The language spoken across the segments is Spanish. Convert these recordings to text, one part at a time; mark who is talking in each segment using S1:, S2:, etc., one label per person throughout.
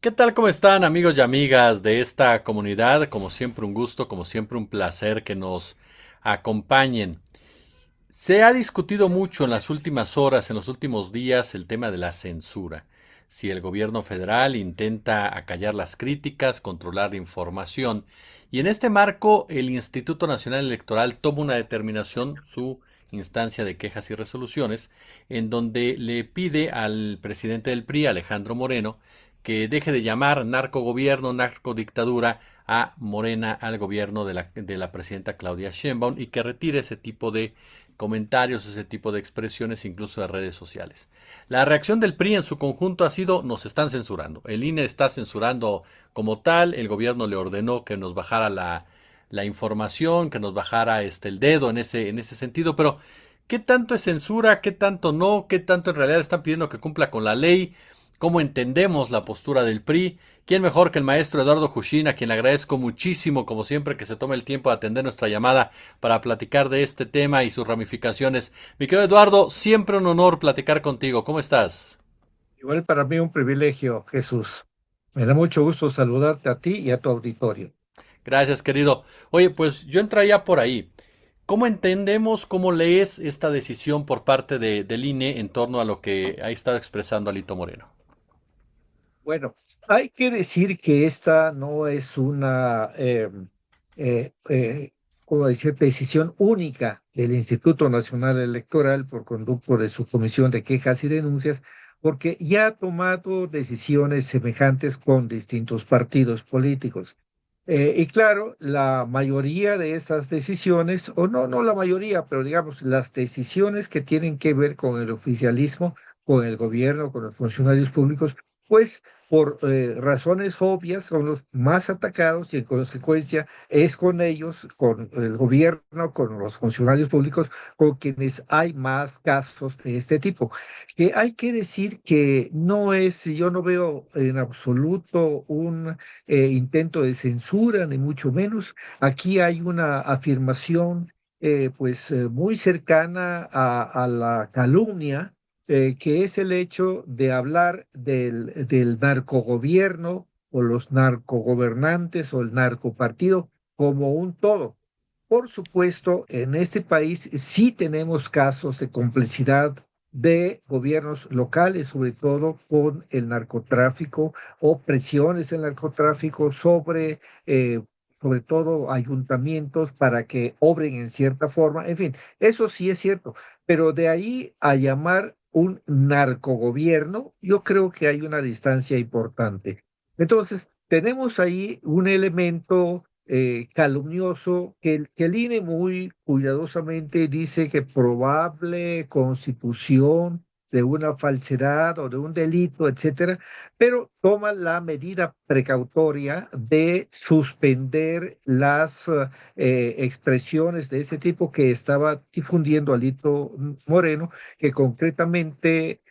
S1: ¿Qué tal? ¿Cómo están amigos y amigas de esta comunidad? Como siempre un gusto, como siempre un placer que nos acompañen. Se ha discutido mucho en las últimas horas, en los últimos días, el tema de la censura. Si el gobierno federal intenta acallar las críticas, controlar la información, y en este marco el Instituto Nacional Electoral toma una determinación, su instancia de quejas y resoluciones, en donde le pide al presidente del PRI, Alejandro Moreno, que deje de llamar narcogobierno, narcodictadura a Morena, al gobierno de la presidenta Claudia Sheinbaum, y que retire ese tipo de comentarios, ese tipo de expresiones, incluso de redes sociales. La reacción del PRI en su conjunto ha sido: nos están censurando. El INE está censurando como tal, el gobierno le ordenó que nos bajara la información, que nos bajara el dedo en ese sentido, pero ¿qué tanto es censura? ¿Qué tanto no? ¿Qué tanto en realidad están pidiendo que cumpla con la ley? ¿Cómo entendemos la postura del PRI? ¿Quién mejor que el maestro Eduardo Jushin, a quien le agradezco muchísimo, como siempre, que se tome el tiempo de atender nuestra llamada para platicar de este tema y sus ramificaciones? Mi querido Eduardo, siempre un honor platicar contigo. ¿Cómo estás?
S2: Igual para mí un privilegio, Jesús. Me da mucho gusto saludarte a ti y a tu auditorio.
S1: Gracias, querido. Oye, pues yo entraría por ahí. ¿Cómo entendemos, cómo lees esta decisión por parte del INE en torno a lo que ha estado expresando Alito Moreno?
S2: Bueno, hay que decir que esta no es una, ¿cómo decir?, decisión única del Instituto Nacional Electoral por conducto de su Comisión de Quejas y Denuncias, porque ya ha tomado decisiones semejantes con distintos partidos políticos. Y claro, la mayoría de estas decisiones, o no, no la mayoría, pero digamos, las decisiones que tienen que ver con el oficialismo, con el gobierno, con los funcionarios públicos, pues por razones obvias son los más atacados y en consecuencia es con ellos, con el gobierno, con los funcionarios públicos, con quienes hay más casos de este tipo. Que hay que decir que no es, yo no veo en absoluto un intento de censura, ni mucho menos. Aquí hay una afirmación muy cercana a la calumnia, que es el hecho de hablar del narcogobierno o los narcogobernantes o el narcopartido como un todo. Por supuesto, en este país sí tenemos casos de complicidad de gobiernos locales, sobre todo con el narcotráfico o presiones del narcotráfico sobre todo ayuntamientos para que obren en cierta forma. En fin, eso sí es cierto, pero de ahí a llamar un narcogobierno, yo creo que hay una distancia importante. Entonces, tenemos ahí un elemento calumnioso que el INE muy cuidadosamente dice que probable constitución de una falsedad o de un delito, etcétera, pero toma la medida precautoria de suspender las expresiones de ese tipo que estaba difundiendo Alito Moreno, que concretamente,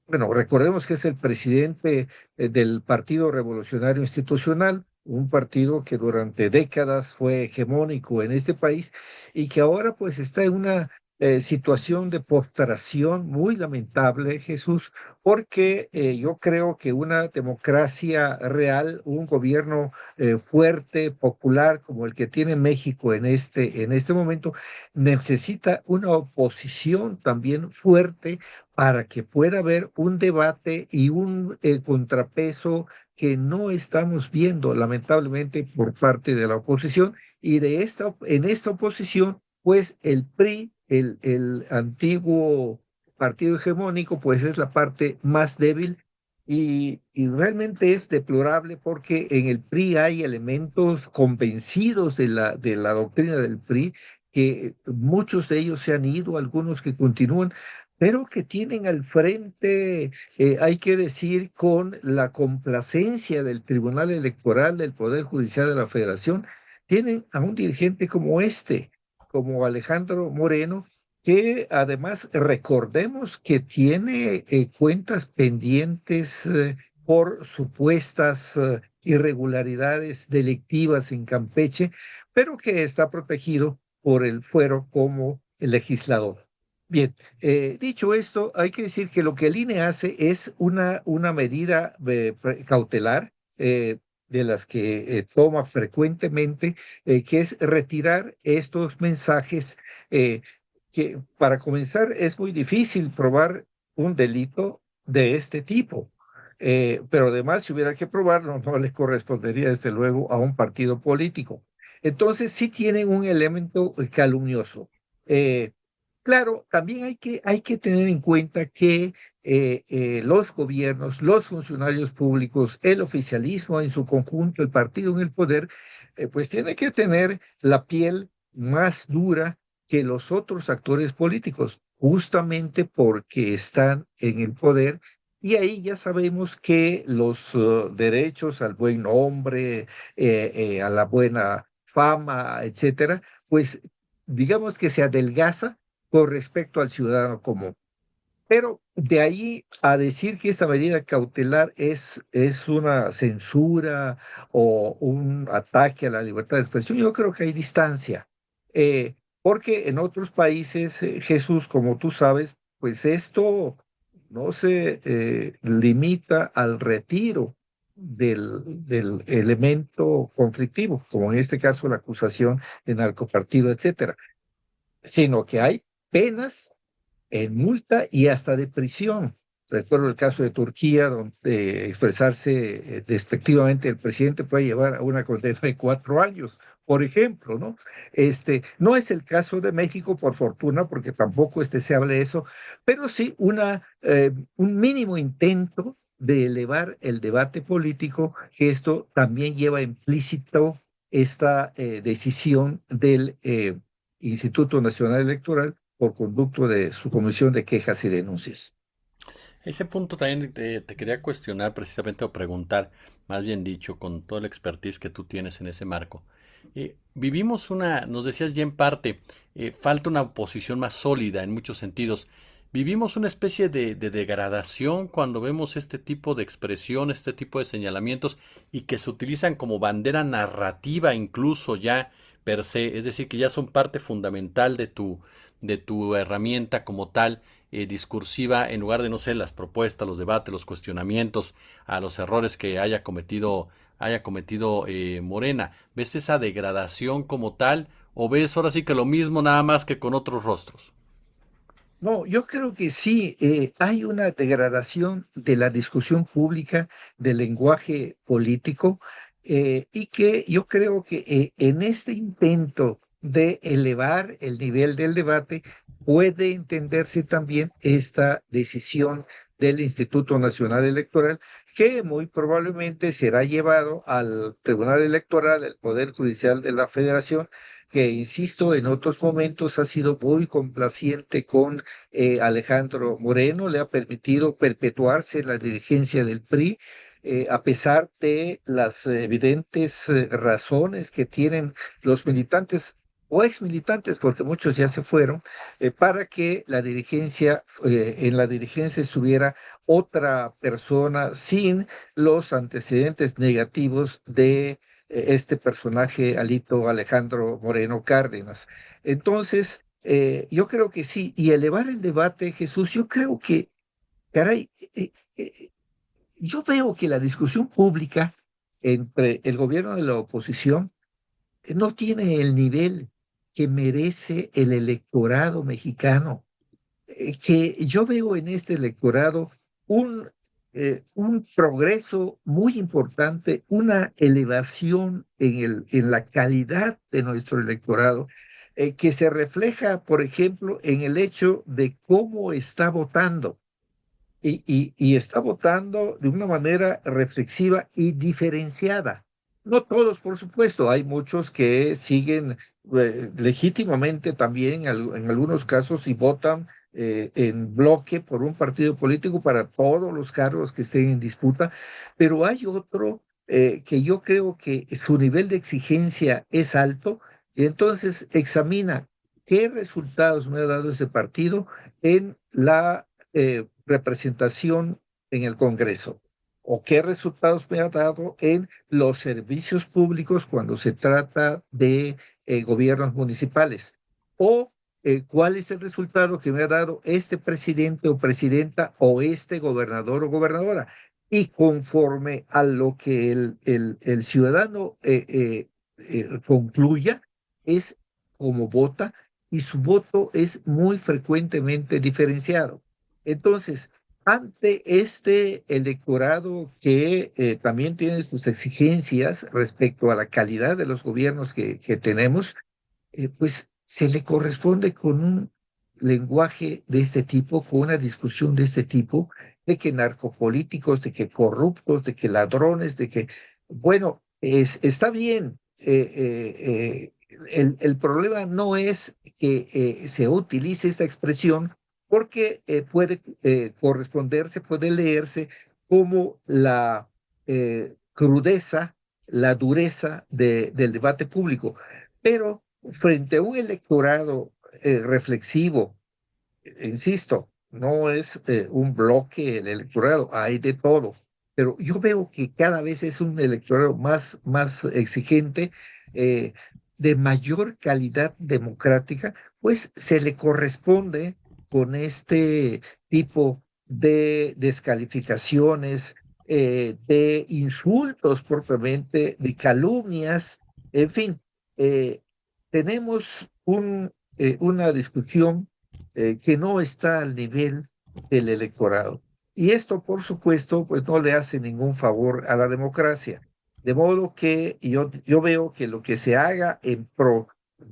S2: bueno, recordemos que es el presidente del Partido Revolucionario Institucional, un partido que durante décadas fue hegemónico en este país y que ahora pues está en una situación de postración muy lamentable, Jesús, porque yo creo que una democracia real, un gobierno fuerte, popular, como el que tiene México en este momento, necesita una oposición también fuerte para que pueda haber un debate y un contrapeso que no estamos viendo, lamentablemente, por parte de la oposición. Y en esta oposición, pues el PRI, el antiguo partido hegemónico, pues es la parte más débil y realmente es deplorable porque en el PRI hay elementos convencidos de la doctrina del PRI, que muchos de ellos se han ido, algunos que continúan, pero que tienen al frente, hay que decir, con la complacencia del Tribunal Electoral, del Poder Judicial de la Federación, tienen a un dirigente como este, como Alejandro Moreno, que además recordemos que tiene cuentas pendientes por supuestas irregularidades delictivas en Campeche, pero que está protegido por el fuero como legislador. Bien, dicho esto, hay que decir que lo que el INE hace es una medida cautelar, de las que toma frecuentemente, que es retirar estos mensajes, eh, que para comenzar es muy difícil probar un delito de este tipo. Pero además, si hubiera que probarlo, no le correspondería desde luego a un partido político. Entonces, sí tienen un elemento calumnioso. Eh, Claro, también hay que tener en cuenta que los gobiernos, los funcionarios públicos, el oficialismo en su conjunto, el partido en el poder, pues tiene que tener la piel más dura que los otros actores políticos, justamente porque están en el poder. Y ahí ya sabemos que los derechos al buen nombre, a la buena fama, etcétera, pues digamos que se adelgaza con respecto al ciudadano común. Pero de ahí a decir que esta medida cautelar es una censura o un ataque a la libertad de expresión, yo creo que hay distancia. Porque en otros países, Jesús, como tú sabes, pues esto no se limita al retiro del elemento conflictivo, como en este caso la acusación de narcopartido, etcétera, sino que hay penas en multa y hasta de prisión. Recuerdo el caso de Turquía, donde expresarse despectivamente el presidente puede llevar a una condena de 4 años, por ejemplo, ¿no? No es el caso de México, por fortuna, porque tampoco se hable de eso, pero sí un mínimo intento de elevar el debate político, que esto también lleva implícito esta decisión del Instituto Nacional Electoral por conducto de su comisión de quejas y denuncias.
S1: Ese punto también te quería cuestionar precisamente o preguntar, más bien dicho, con toda la expertise que tú tienes en ese marco. Vivimos nos decías ya en parte, falta una oposición más sólida en muchos sentidos. Vivimos una especie de degradación cuando vemos este tipo de expresión, este tipo de señalamientos y que se utilizan como bandera narrativa incluso ya per se, es decir, que ya son parte fundamental de tu herramienta como tal, discursiva, en lugar de, no sé, las propuestas, los debates, los cuestionamientos a los errores que haya cometido Morena. ¿Ves esa degradación como tal o ves ahora sí que lo mismo nada más que con otros rostros?
S2: No, yo creo que sí, hay una degradación de la discusión pública, del lenguaje político, y que yo creo que en este intento de elevar el nivel del debate puede entenderse también esta decisión del Instituto Nacional Electoral, que muy probablemente será llevado al Tribunal Electoral, el Poder Judicial de la Federación, que, insisto, en otros momentos ha sido muy complaciente con Alejandro Moreno, le ha permitido perpetuarse en la dirigencia del PRI, a pesar de las evidentes razones que tienen los militantes o exmilitantes, porque muchos ya se fueron, para que en la dirigencia estuviera otra persona sin los antecedentes negativos de este personaje, Alito Alejandro Moreno Cárdenas. Entonces, yo creo que sí, y elevar el debate, Jesús, yo creo que, caray, yo veo que la discusión pública entre el gobierno y la oposición no tiene el nivel que merece el electorado mexicano, que yo veo en este electorado un, un progreso muy importante, una elevación en la calidad de nuestro electorado, que se refleja, por ejemplo, en el hecho de cómo está votando. Y está votando de una manera reflexiva y diferenciada. No todos, por supuesto, hay muchos que siguen legítimamente también en algunos casos y votan en bloque por un partido político para todos los cargos que estén en disputa, pero hay otro que yo creo que su nivel de exigencia es alto y entonces examina qué resultados me ha dado ese partido en la representación en el Congreso o qué resultados me ha dado en los servicios públicos cuando se trata de gobiernos municipales o ¿Cuál es el resultado que me ha dado este presidente o presidenta o este gobernador o gobernadora? Y conforme a lo que el ciudadano concluya, es como vota, y su voto es muy frecuentemente diferenciado. Entonces, ante este electorado que también tiene sus exigencias respecto a la calidad de los gobiernos que tenemos, pues se le corresponde con un lenguaje de este tipo, con una discusión de este tipo, de que narcopolíticos, de que corruptos, de que ladrones, de que, bueno, está bien. El problema no es que se utilice esta expresión porque puede corresponderse, puede leerse como la crudeza, la dureza del debate público. Pero frente a un electorado reflexivo, insisto, no es un bloque el electorado, hay de todo, pero yo veo que cada vez es un electorado más exigente, eh, de mayor calidad democrática, pues se le corresponde con este tipo de descalificaciones, de insultos propiamente, de calumnias, en fin. eh, Tenemos una discusión que no está al nivel del electorado. Y esto, por supuesto, pues no le hace ningún favor a la democracia. De modo que yo veo que lo que se haga en pro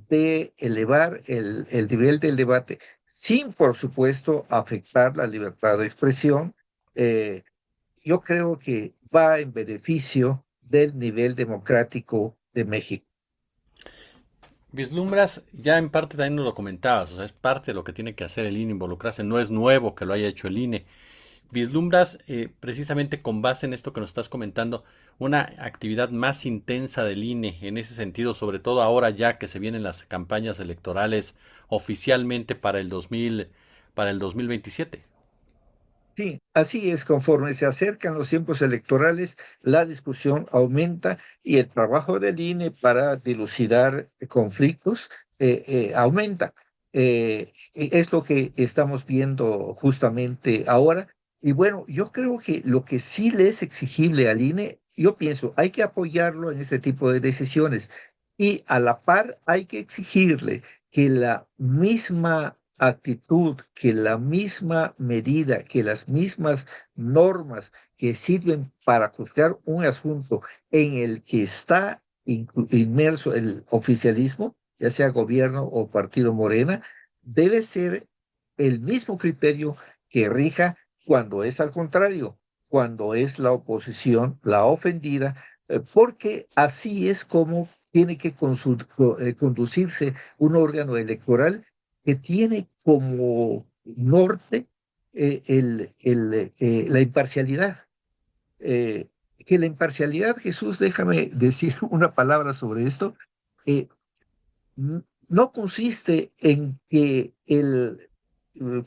S2: de elevar el nivel del debate, sin, por supuesto, afectar la libertad de expresión, eh, yo creo que va en beneficio del nivel democrático de México.
S1: Vislumbras, ya en parte también nos lo comentabas, o sea, es parte de lo que tiene que hacer el INE, involucrarse, no es nuevo que lo haya hecho el INE. Vislumbras, precisamente con base en esto que nos estás comentando, una actividad más intensa del INE en ese sentido, sobre todo ahora ya que se vienen las campañas electorales oficialmente para el 2027.
S2: Sí, así es, conforme se acercan los tiempos electorales, la discusión aumenta y el trabajo del INE para dilucidar conflictos aumenta. Es lo que estamos viendo justamente ahora. Y bueno, yo creo que lo que sí le es exigible al INE, yo pienso, hay que apoyarlo en este tipo de decisiones y a la par hay que exigirle que la misma actitud, que la misma medida, que las mismas normas que sirven para juzgar un asunto en el que está inmerso el oficialismo, ya sea gobierno o partido Morena, debe ser el mismo criterio que rija cuando es al contrario, cuando es la oposición la ofendida, porque así es como tiene que conducirse un órgano electoral que tiene como norte la imparcialidad. Eh, que la imparcialidad, Jesús, déjame decir una palabra sobre esto, eh, no consiste en que el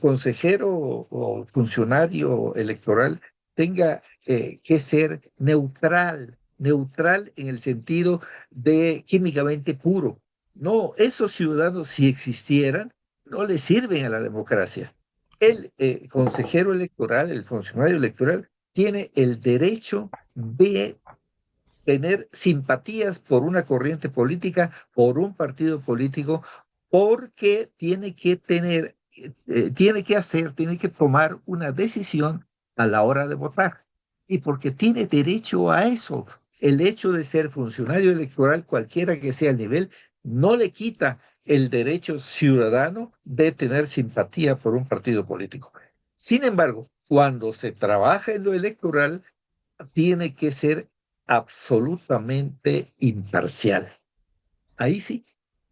S2: consejero o funcionario electoral tenga que ser neutral, neutral en el sentido de químicamente puro. No, esos ciudadanos, si existieran, no le sirven a la democracia. El consejero electoral, el funcionario electoral, tiene el derecho de tener simpatías por una corriente política, por un partido político, porque tiene que tomar una decisión a la hora de votar. Y porque tiene derecho a eso. El hecho de ser funcionario electoral, cualquiera que sea el nivel, no le quita el derecho ciudadano de tener simpatía por un partido político. Sin embargo, cuando se trabaja en lo electoral, tiene que ser absolutamente imparcial. Ahí sí,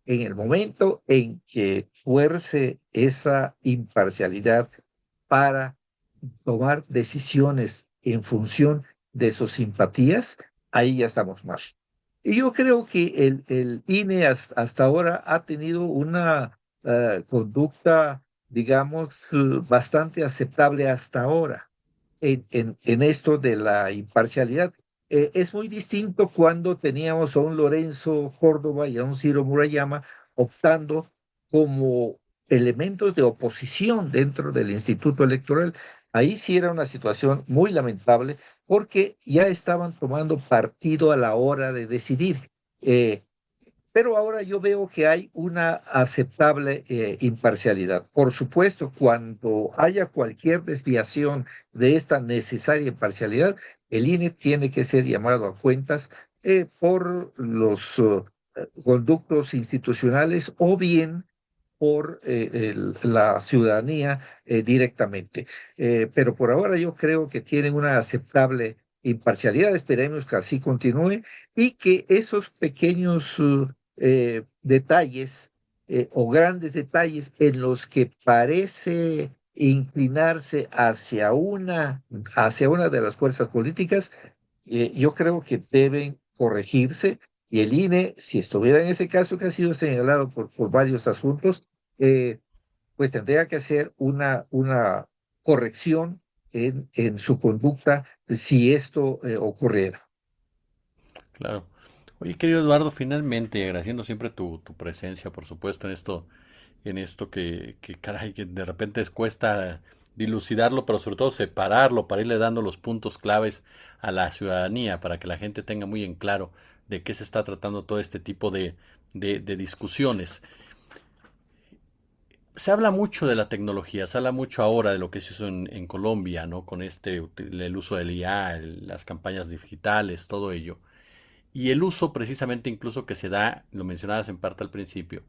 S2: en el momento en que fuerce esa imparcialidad para tomar decisiones en función de sus simpatías, ahí ya estamos mal. Y yo creo que el INE hasta ahora ha tenido una conducta, digamos, bastante aceptable hasta ahora en esto de la imparcialidad. Es muy distinto cuando teníamos a un Lorenzo Córdoba y a un Ciro Murayama optando como elementos de oposición dentro del Instituto Electoral. Ahí sí era una situación muy lamentable porque ya estaban tomando partido a la hora de decidir. Eh, pero ahora yo veo que hay una aceptable imparcialidad. Por supuesto, cuando haya cualquier desviación de esta necesaria imparcialidad, el INE tiene que ser llamado a cuentas por los conductos institucionales o bien por la ciudadanía directamente. Pero por ahora yo creo que tienen una aceptable imparcialidad. Esperemos que así continúe y que esos pequeños detalles o grandes detalles en los que parece inclinarse hacia una de las fuerzas políticas, yo creo que deben corregirse y el INE, si estuviera en ese caso que ha sido señalado por varios asuntos, eh, pues tendría que hacer una corrección en su conducta si esto ocurriera.
S1: Claro. Oye, querido Eduardo, finalmente, agradeciendo siempre tu presencia, por supuesto, en esto que, caray, que de repente es cuesta dilucidarlo, pero sobre todo separarlo para irle dando los puntos claves a la ciudadanía, para que la gente tenga muy en claro de qué se está tratando todo este tipo de discusiones. Se habla mucho de la tecnología, se habla mucho ahora de lo que se hizo en Colombia, ¿no? Con el uso del IA, las campañas digitales, todo ello. Y el uso precisamente incluso que se da, lo mencionabas en parte al principio,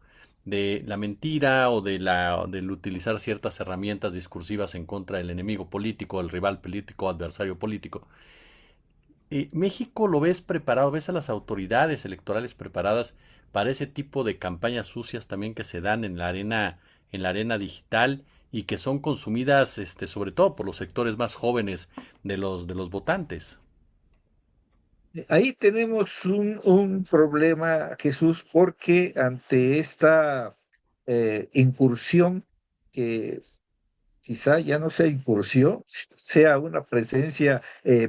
S1: de la mentira o del utilizar ciertas herramientas discursivas en contra del enemigo político, el rival político, adversario político. ¿México lo ves preparado? ¿Ves a las autoridades electorales preparadas para ese tipo de campañas sucias también que se dan en la arena digital y que son consumidas, sobre todo por los sectores más jóvenes de los votantes?
S2: Ahí tenemos un problema, Jesús, porque ante esta incursión, que quizá ya no sea incursión, sea una presencia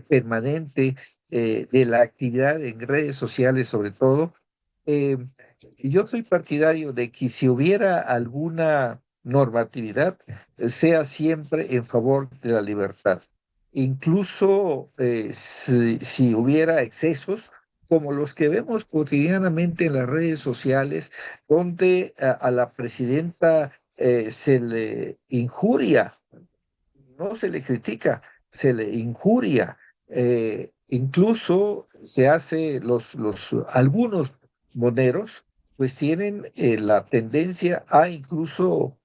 S2: permanente de la actividad en redes sociales sobre todo, eh, yo soy partidario de que si hubiera alguna normatividad, sea siempre en favor de la libertad. Incluso si hubiera excesos, como los que vemos cotidianamente en las redes sociales, donde a la presidenta se le injuria, no se le critica, se le injuria. Incluso se hace algunos moneros, pues tienen la tendencia a incluso,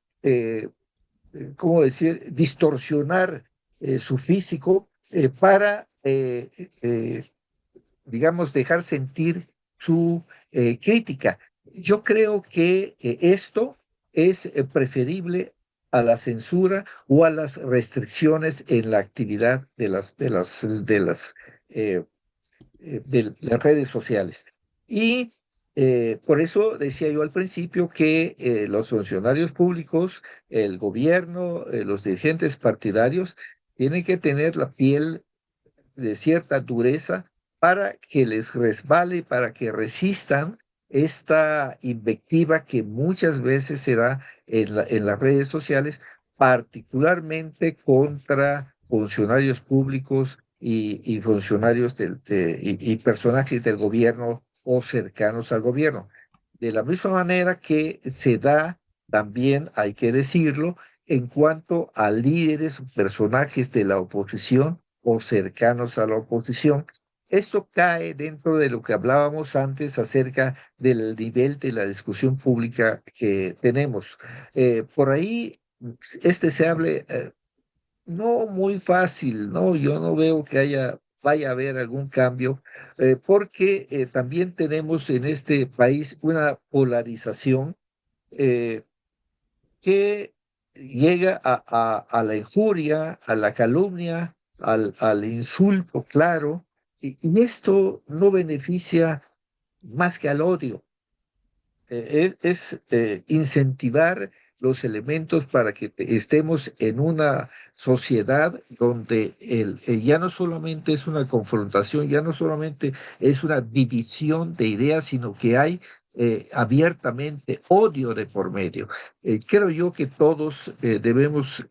S2: ¿cómo decir?, distorsionar su físico para, digamos, dejar sentir su crítica. Yo creo que esto es preferible a la censura o a las restricciones en la actividad eh, de las redes sociales. Y por eso decía yo al principio que los funcionarios públicos, el gobierno, los dirigentes partidarios, tienen que tener la piel de cierta dureza para que les resbale, para que resistan esta invectiva que muchas veces se da en las redes sociales, particularmente contra funcionarios públicos y funcionarios y personajes del gobierno o cercanos al gobierno. De la misma manera que se da también, hay que decirlo, en cuanto a líderes o personajes de la oposición o cercanos a la oposición. Esto cae dentro de lo que hablábamos antes acerca del nivel de la discusión pública que tenemos. Por ahí es deseable, no muy fácil, ¿no? Yo no veo que vaya a haber algún cambio, porque también tenemos en este país una polarización eh, que llega a la injuria, a la calumnia, al insulto, claro, y esto no beneficia más que al odio. Incentivar los elementos para que estemos en una sociedad donde ya no solamente es una confrontación, ya no solamente es una división de ideas, sino que hay abiertamente odio de por medio. Creo yo que todos debemos,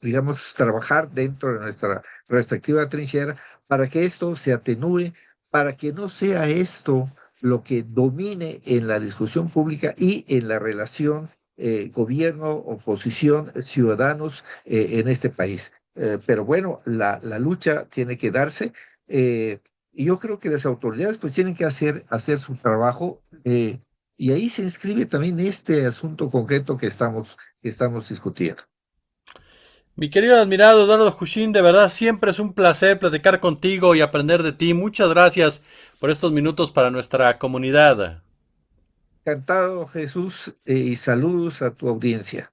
S2: digamos, trabajar dentro de nuestra respectiva trinchera para que esto se atenúe, para que no sea esto lo que domine en la discusión pública y en la relación gobierno, oposición, ciudadanos en este país. Pero bueno, la lucha tiene que darse. Y yo creo que las autoridades pues tienen que hacer su trabajo y ahí se inscribe también este asunto concreto que estamos discutiendo.
S1: Mi querido admirado Eduardo Jushin, de verdad siempre es un placer platicar contigo y aprender de ti. Muchas gracias por estos minutos para nuestra comunidad.
S2: Encantado, Jesús, y saludos a tu audiencia.